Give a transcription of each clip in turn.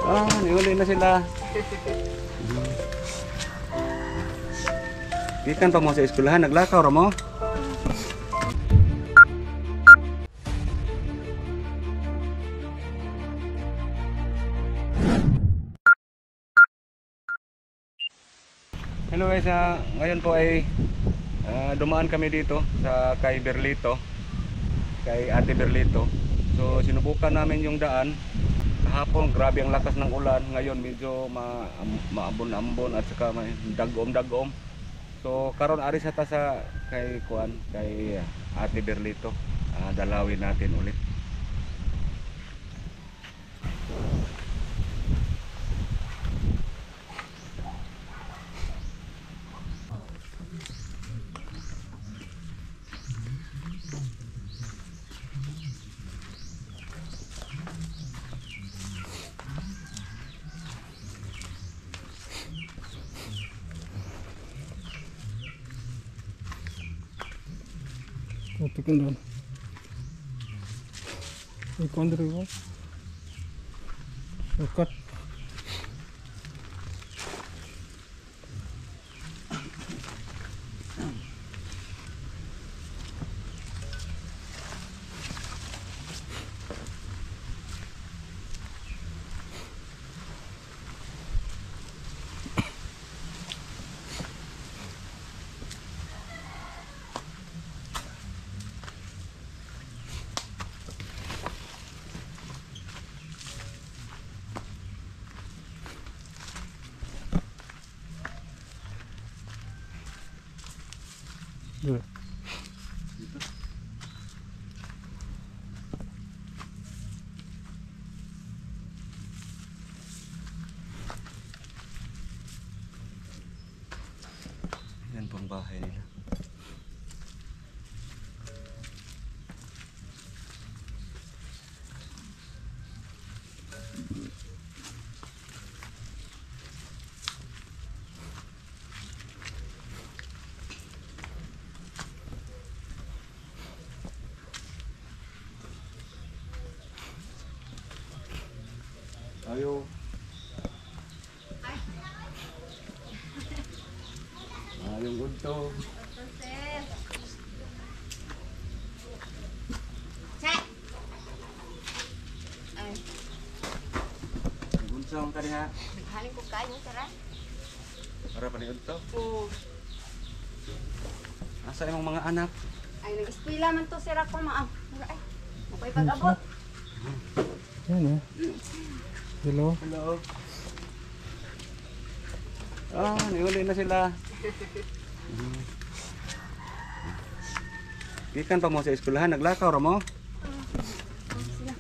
Niuli na sila. Gikan pa mo sa eskwelahan, naglakaw ra mo? Hello guys, ngayon po ay dumaan kami dito sa kay Berlito, kay Ate Berlito. So sinubukan namin yung daan. Kahapon grabe ang lakas ng ulan, ngayon medyo maambon-ambon at saka may dagom-dagom. So karon ari sa ta sa kay Ate Berlito. Dalawin natin ulit. Ito kan doon. Ikon diri ko. Dekat. Dito. Yan pong bahay nila. Ayo. Yung gunto. Gunsong ka diha. Naghaling ko kayo, sara? Para pa ni gunto. Oo. Asa imong mga anak? Ay, nag-eskwela man to, sira ko, maam. Ay, makoy pag-abot. Yan Hello. Hello. Niuli na sila. Gikan pa mo sa eskwelahan, naglakaw ra mo? Sila.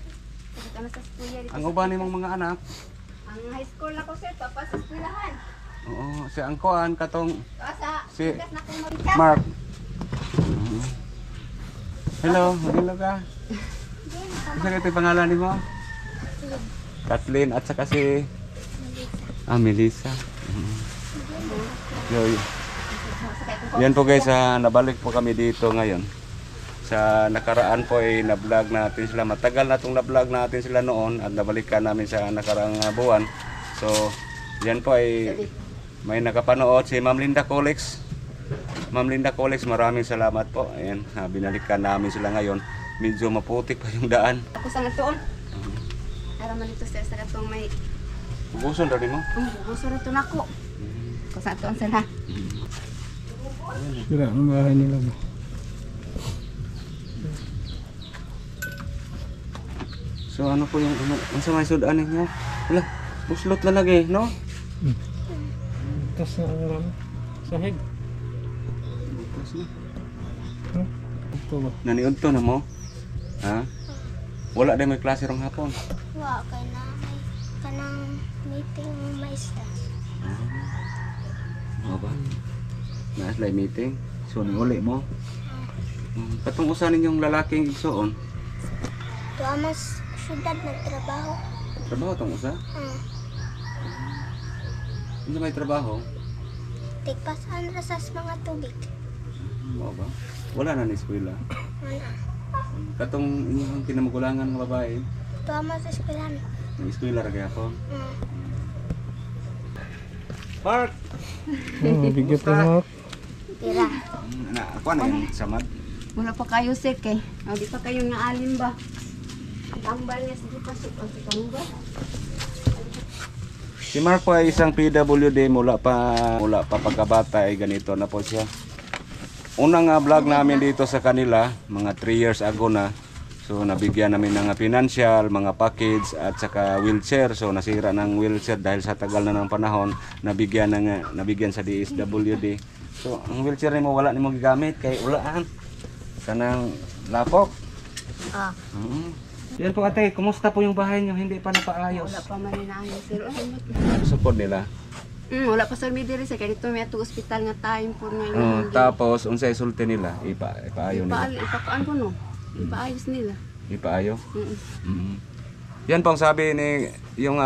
Kasi kami sa eskwela dito. Ang uban nimong mga anak? Ang high school ako, sir, papa sa eskwelahan. Oo, si Angkoan katong Kasa, Si- bigas na kong mabigat. Mark. Hello, magilo ka? Isa ka ito pangalan ni mo? Kathleen at saka si Melissa. Yan po guys, nabalik po kami dito ngayon. Sa nakaraan po ay na-vlog natin sila. Matagal na itong na-vlog natin sila noon at nabalikan namin sa nakaraang buwan. So, yan po ay may nakapanood si Ma'am Linda Colex. Ma'am Linda Colex, maraming salamat po. Ayan, binalikan namin sila ngayon. Medyo maputik pa yung daan. Ako sa ngatoon. Alam man dito, sir, sa katong may... Buson rin mo? Gusto rin ito na ako. Ako sa ngatoon, sir, ha? Sira ang bahay nila. So ano po yung sa may sudan ninyo? Wala, buslot na lagi, no? Tas na ang sahig. Bukas na. Ito ba? Naniudto na mo? Ha? Wala din may klase rong hapon. Wa kay na may kanang meeting may staff. Ano ba? Naas lay meeting. So uli mo. Katong usa ninyong lalaking igsoon. Tuwa mas syudad nagtrabaho. Trabaho tong usa? Ano may trabaho? Tigpasan ra sa mga tubig. Ano ba? Wala na ni eskwela. Wala. Katong inyong kinamagulangan nga babae. Tuwa mas eskwelahan. Nag-eskwela ra gyapon. Mm. Mark. Bigat na Mark. Tira. Na ako na yung samad. Wala pa kayo sick eh. O, di pa kayo naalin ba? Tambal niya sige pa sick. O, si ba? Si Mark po ay isang PWD mula pa pagkabata ay ganito na po siya. Unang vlog namin dito sa kanila, mga 3 years ago na. So nabigyan namin ng financial, mga package at saka wheelchair. So nasira ng wheelchair dahil sa tagal na ng panahon, nabigyan sa DSWD. So ang wheelchair nimo wala nimo gigamit kay ulaan. Kanang lapok. Ah. Yan po ate, kumusta po yung bahay niyo? Hindi pa napaayos. Wala pa man rin ayos. Pero Support nila. wala pa sa midiri sa kaya dito may ato ospital nga time po nga Tapos unsay sulti nila? Ipaayo nila. Ipakaan ko no. Ipaayos nila. Ipaayo. Yan pong sabi ni yung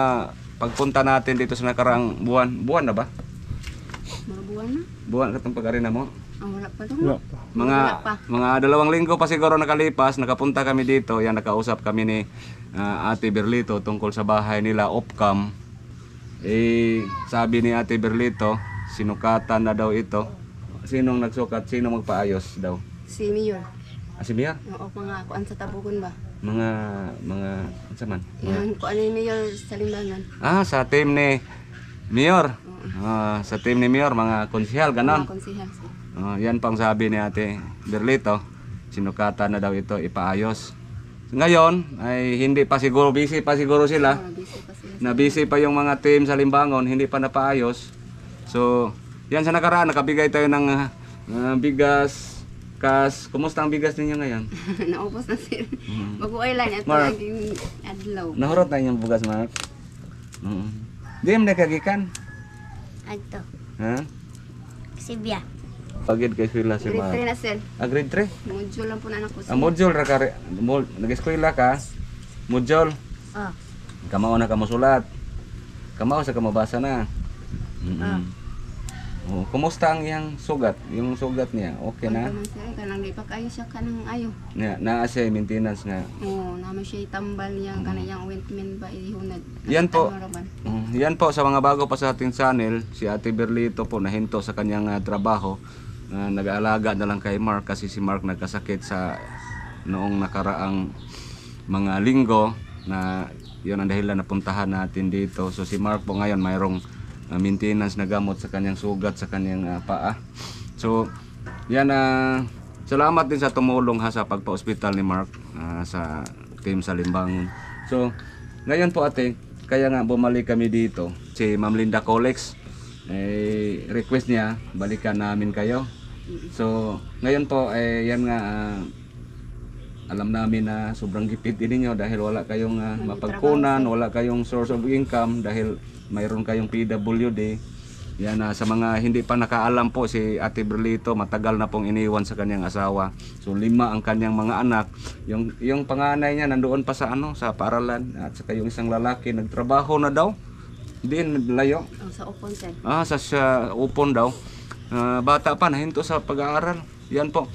pagpunta natin dito sa nakaraang buwan na ba? Mga buwan na. Buwan katong pag-arena mo. Wala pa doon. Wala pa. Mga 2 linggo pa siguro nakalipas, nakapunta kami dito. Yan nakausap kami ni Ate Berlito tungkol sa bahay nila Opcam. Sabi ni Ate Berlito, sinukatan na daw ito. Sinong nagsukat? Sino magpaayos daw? Si Mayor. Si Mayor? O mga kuan sa tabugon ba? Mga ano man? Yan, kuan ni Mayor sa Limbangan. Sa team ni Mayor. Sa team ni Mayor, mga konsyal, ganon. Mga konsihal. Yan pang sabi ni Ate Berlito, sinukatan na daw ito ipaayos. Ngayon ay hindi pa siguro, busy pa siguro sila. Busy pa sila. Na busy pa yung mga team sa Limbangon, hindi pa napaayos. So, yan sa nakaraan, nakabigay tayo ng bigas, kas. Kumusta ang bigas ninyo ngayon? Naubos na sila. Mag-uay lang ito Mark. naging adlaw. Nahurot na yung bugas, Mark. Di mo nakagikan? Agto. Ha? Sibya. Pagid kay eskwela si Grade 3 Mark. na sir. Grade 3? Module lang po na anak ko. Module ra ka nag-eskwela ka. Module. Oh. Kamao na kamo sulat. Kamao sa kamabasa na. Kumusta ang iyang sugat? Yung sugat niya, okay na? Kanang di pa kayo siya kanang ayo. Naa siya maintenance nga. Oo, naman siya itambal yang kanang ointment ba ihunad. Yan po. Yan po sa mga bago pa sa ating channel, si Ate Berlito po nahinto sa kanyang trabaho. Nag-aalaga na lang kay Mark kasi si Mark nagkasakit sa noong nakaraang mga linggo na yun ang dahilan na puntahan natin dito. So si Mark po ngayon mayroong maintenance na gamot sa kanyang sugat sa kanyang paa. So yan salamat din sa tumulong sa pagpa-ospital ni Mark sa team sa Limbangon. So ngayon po ate, kaya nga bumalik kami dito. Si Ma'am Linda Colex request niya balikan namin kayo. So ngayon po yan nga alam namin na sobrang gipit din niyo dahil wala kayong mapagkunan, wala kayong source of income dahil mayroon kayong PWD. Yan sa mga hindi pa nakaalam po, si Ate Berlito matagal na pong iniwan sa kanyang asawa. So 5 ang kanyang mga anak. Yung panganay niya nandoon pa sa sa paaralan at saka yung isang lalaki nagtrabaho na daw. Din layo. Sa upon sir. Sa upon daw. Bata pa nahinto sa pag-aaral. Yan po.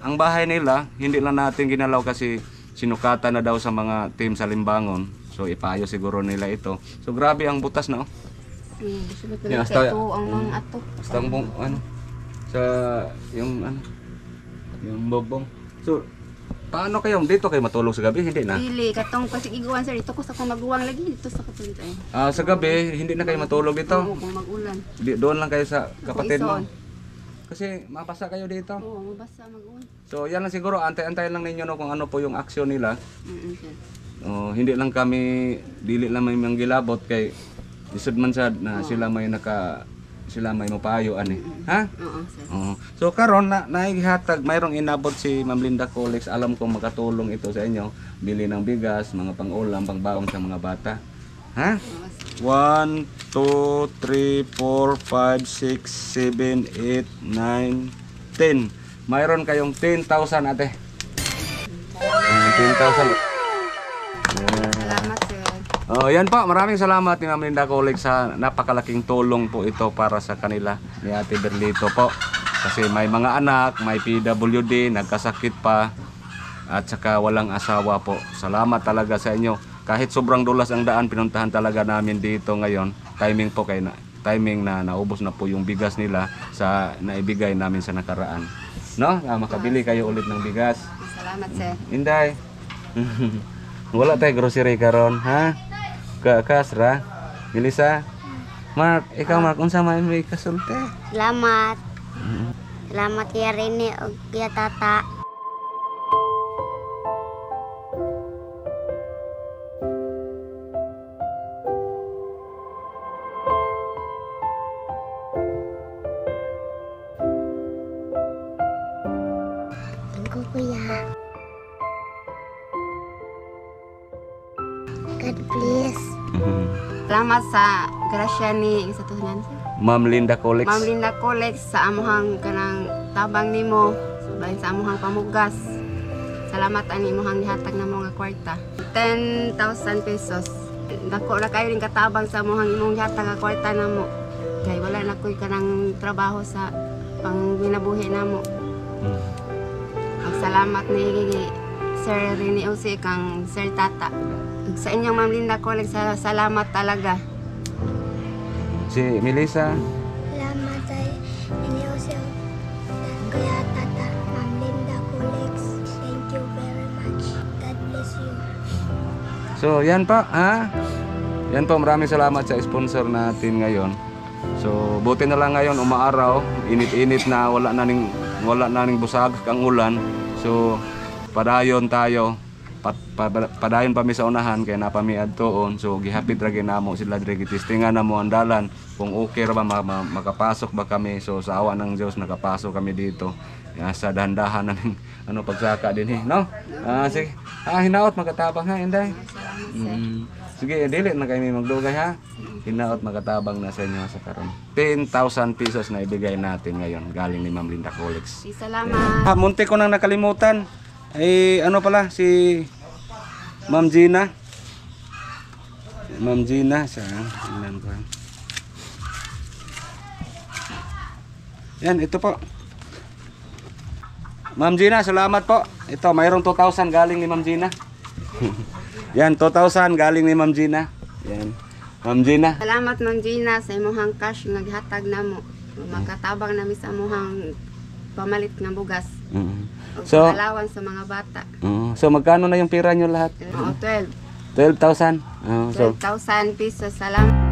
Ang bahay nila hindi lang natin ginalaw kasi sinukatan na daw sa mga team sa Limbangon. So ipayo siguro nila ito. So grabe ang butas na Yeah, hasta ang mga ato. Hasta ang sa yung yung bobong. So paano kayo dito kayo matulog sa gabi? Hindi na. Dili katong pasig-iguan sir dito ko sa maguwang lagi dito sa kapulitan. Sa gabi hindi na kayo matulog dito. Oo, kung mag-ulan. Doon lang kayo sa kapatid mo. Kasi mapasa kayo dito. Oo, mabasa mag-ulan. So yan lang siguro, antay-antay lang ninyo kung ano po yung aksyon nila. Sir. Hindi lang kami, dili lang may manggilabot kay isod man sad na sila may mapayo ani. Ha? Oo, sir. So karon naihatag mayroong inabot si Ma'am Linda Colex. Alam kong makatulong ito sa inyo. Bili ng bigas, mga pang-ulam, pangbaon sa mga bata. Ha? 1, 2, 3, 4, 5, 6, 7, 8, 9, 10. Mayroon kayong 10,000 ate. 10,000. Salamat sir. Yan po, maraming salamat ni Ma'am Linda Colex sa napakalaking tulong po ito para sa kanila ni Ate Berlito po. Kasi may mga anak, may PWD, nagkasakit pa at saka walang asawa po. Salamat talaga sa inyo. kahit sobrang dulas ang daan, pinuntahan talaga namin dito ngayon. Timing po kay timing na naubos na po yung bigas nila sa naibigay namin sa nakaraan. No? Makabili kayo ulit ng bigas. Salamat, sir. Inday. Wala tayo grocery karon, ha? Kasra. Melissa. Mark, ikaw Mark, unsa may kasulti? Salamat. Salamat kaya Rene o kaya tata. Thank you, kuya. God bless. Salamat sa grasya ni sa tunan, sir. Ma'am Linda Colex. Ma'am Linda Colex sa amuhang kanang tabang nimo, subay sa amuhang pamugas. Salamat ani imong gihatag na mga kwarta. 10,000 pesos. Dako ra kayo ring katabang sa amuhang imong gihatag nga kwarta namo. Kay wala na koy kanang trabaho sa pang ginabuhi namo. Ang salamat ni Sir Rene Ose kang Sir Tata. Ug sa inyong Ma'am Linda Colex, salamat talaga. Si Melissa. Salamat ay iniusin kaya tata, Ma'am Linda Colex. Thank you very much. God bless you. So, yan pa, ha? Yan po, maraming salamat sa sponsor natin ngayon. So, buti na lang ngayon, umaaraw, init-init na, wala na ning busag ang ulan. So, padayon tayo. Padayon pa mi sa unahan kay napami adtoon. So gihapit ra ginamo sila dire gitistingan na mo ang dalan kung okay ra ba makapasok ba kami. So sa awa ng Dios nakapasok kami dito. Sa dahan-dahan namin ano pagsaka din no. Sige. Hinaot makatabang ha Inday. Sige dili na kami magdugay ha. Hinaot makatabang na sa inyo sa karon. 10,000 pesos na ibigay natin ngayon galing ni Ma'am Linda Colex. Salamat. Munti ko nang nakalimutan. Ano pala si Ma'am Gina. Ma'am Gina sa ilan ko. Yan, ito po. Ma'am Gina, salamat po. Ito, mayroong 2,000 galing ni Ma'am Gina. Yan, 2,000 galing ni Ma'am Gina. Yan. Ma'am Gina. Salamat Ma'am Gina sa imong cash nga gihatag namo. Makatabang nami sa imong pamalit nga bugas. So, alawan sa mga bata. So magkano na yung pera nyo lahat? 12. 12,000. So 12,000 pesos. Salamat.